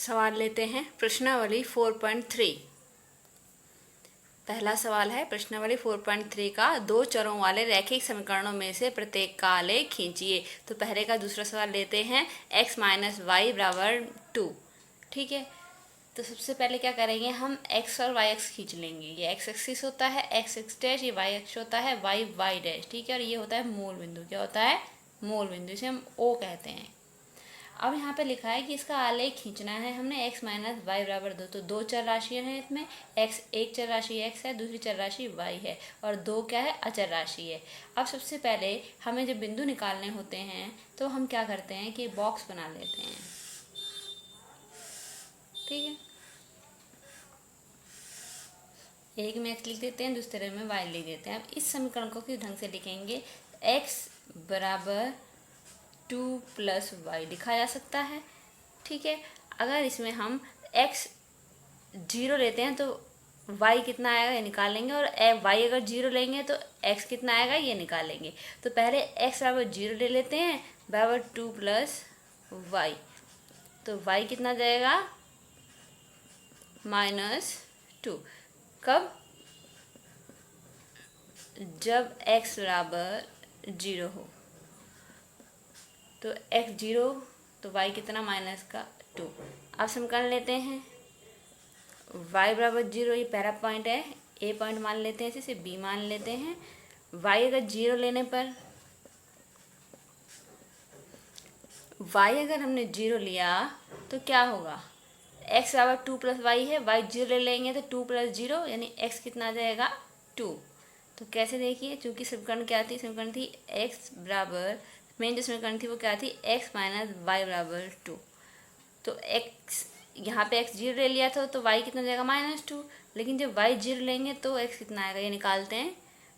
सवाल लेते हैं प्रश्नावली 4.3। पहला सवाल है प्रश्नावली 4.3 का, दो चरों वाले रैखिक समीकरणों में से प्रत्येक का आलेख खींचिए। तो पहले का दूसरा सवाल लेते हैं x माइनस वाई बराबर 2। ठीक है, तो सबसे पहले क्या करेंगे, हम x और y खींच लेंगे। ये x एक्सिस होता है, x डैश, ये y अक्ष होता है, y डैश। ठीक है, और ये होता है मूल बिंदु। क्या होता है? मूल बिंदु, इसे हम O कहते हैं। अब यहाँ पे लिखा है कि इसका आलेख खींचना है हमने x माइनस वाई बराबर 2। तो दो चर राशियाँ हैं इसमें, x एक चर राशि x है, दूसरी चर राशि y है, और दो क्या है? अचर राशि है। अब सबसे पहले हमें जब बिंदु निकालने होते हैं तो हम क्या करते हैं कि बॉक्स बना लेते हैं। ठीक है, एक में x लिख देते हैं, दूसरे में y लिख देते हैं। अब इस समीकरण को किस ढंग से लिखेंगे? x बराबर 2 प्लस वाई लिखा जा सकता है। ठीक है, अगर इसमें हम x 0 लेते हैं तो y कितना आएगा ये निकालेंगे, और y अगर 0 लेंगे तो x कितना आएगा ये निकालेंगे। तो पहले x बराबर 0 ले लेते हैं, बराबर 2 प्लस वाई। तो y कितना जाएगा? -2। कब? जब x बराबर 0 हो। तो x 0 तो y कितना? -2। अब समीकरण लेते हैं, y बराबर 0, ये पहला पॉइंट है, a पॉइंट मान लेते हैं, इसे b मान लेते हैं। y अगर 0 लेने पर, y अगर हमने 0 लिया तो क्या होगा? x बराबर 2 प्लस वाई है, y 0 ले लेंगे तो 2 प्लस 0 यानी x कितना आ जाएगा? 2। तो कैसे देखिए, चूंकि समीकरण क्या थी? समीकरण थी x बराबर, मेन जो समीकरण थी वो क्या थी? x माइनस वाई बराबर 2। तो x यहाँ पे x 0 ले लिया था तो y कितना जाएगा? -2। लेकिन जब y 0 लेंगे तो x कितना आएगा ये निकालते हैं।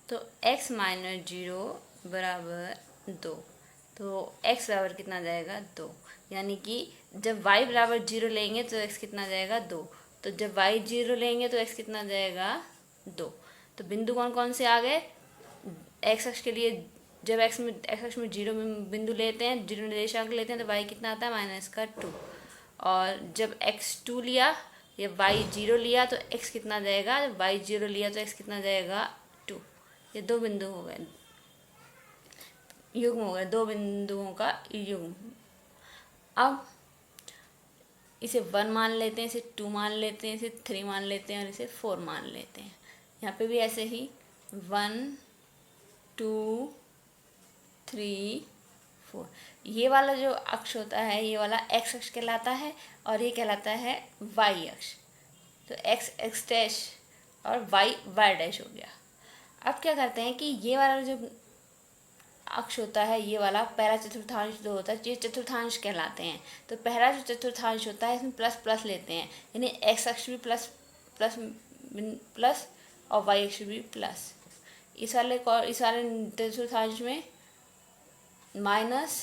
तो x माइनस 0 बराबर 2। तो x बराबर कितना जाएगा? 2। यानी कि जब y बराबर 0 लेंगे तो x कितना जाएगा? 2। तो जब y 0 लेंगे तो x कितना जाएगा? 2। तो बिंदु कौन कौन से आ गए? x अक्ष के लिए जब x अक्ष में 0 में बिंदु लेते हैं, 0 निर्देशांक लेते हैं तो y कितना आता है? -2। और जब x 2 लिया या y 0 लिया तो x कितना जाएगा? जब y 0 लिया तो x कितना जाएगा? 2। ये दो बिंदु हो गए, युग्म हो गए, दो बिंदुओं का युग्म। अब इसे 1 मान लेते हैं, इसे 2 मान लेते हैं, इसे 3 मान लेते हैं और इसे 4 मान लेते हैं। यहाँ पे भी ऐसे ही 1 2 3 4। ये वाला जो अक्ष होता है ये वाला x अक्ष कहलाता है, और ये कहलाता है y अक्ष। तो x डैश और y डैश हो गया। अब क्या करते हैं कि ये वाला जो अक्ष होता है, ये वाला पहला चतुर्थांश जो होता है, ये चतुर्थांश कहलाते हैं। तो पहला जो चतुर्थांश होता है इसमें प्लस प्लस लेते हैं, यानी x अक्ष भी प्लस प्लस प्लस और y अक्ष भी प्लस। इस वाले चतुर्थांश में माइनस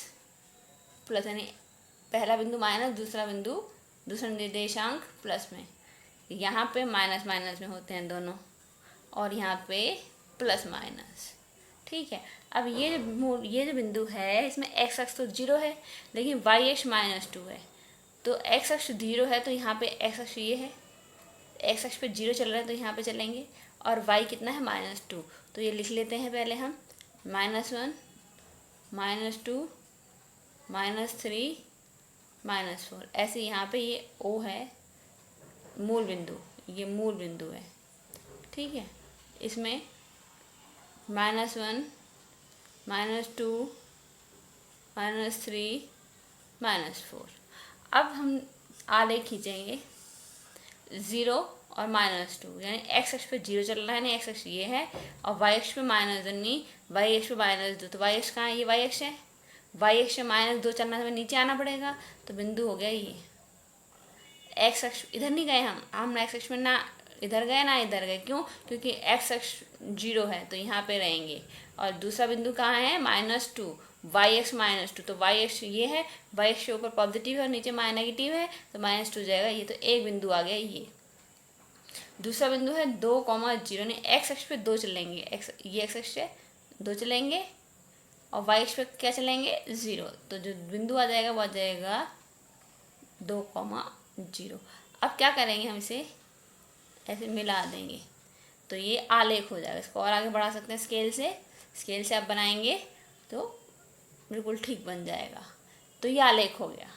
प्लस, यानी पहला बिंदु माइनस, दूसरा निर्देशांक प्लस में। यहाँ पे माइनस माइनस में होते हैं दोनों, और यहाँ पे प्लस माइनस। ठीक है, अब ये जो बिंदु है इसमें x अक्ष तो 0 है, लेकिन y अक्ष -2 है। तो x अक्ष 0 है तो यहाँ पे x अक्ष ये है, x अक्ष पे 0 चल रहा है तो यहाँ पे चलेंगे, और y कितना है? -2। तो ये लिख लेते हैं पहले हम, -1 -2 -3 -4। ऐसे यहाँ पे ये O है मूल बिंदु, ये मूल बिंदु है। ठीक है, इसमें -1 -2 -3 -4। अब हम आलेख खींचेंगे 0 और -2, यानी x अक्ष पे 0 चल रहा है, यानी x अक्ष ये है, और y अक्ष पे -1 यानी y अक्ष पे -2। तो y अक्ष कहाँ है? ये y अक्ष है, y अक्ष पे -2 चलना है, हमें नीचे आना पड़ेगा। तो बिंदु हो गया ये। x अक्ष इधर नहीं गए हम x अक्ष में ना इधर गए ना इधर गए। क्यों? क्योंकि x अक्ष 0 है तो यहाँ पे रहेंगे। और दूसरा बिंदु कहाँ है? -2, y अक्ष -2। तो y अक्ष ये है, y अक्ष के ऊपर पॉजिटिव है और नीचे नेगेटिव है, तो -2 जाएगा ये। तो एक बिंदु आ गया ये। दूसरा बिंदु है 2, 0, यानी x अक्ष पे 2 चलेंगे, ये x अक्ष से 2 चलेंगे, और y अक्ष पे क्या चलेंगे? 0। तो जो बिंदु आ जाएगा वो आ जाएगा 2, 0। अब क्या करेंगे, हम इसे ऐसे मिला देंगे तो ये आलेख हो जाएगा। इसको और आगे बढ़ा सकते हैं स्केल से आप बनाएंगे तो बिल्कुल ठीक बन जाएगा। तो ये आलेख हो गया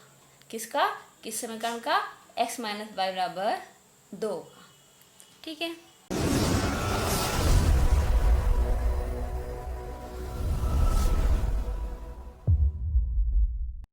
किसका, किस समीकरण का, x - y = 2 का। ठीक है।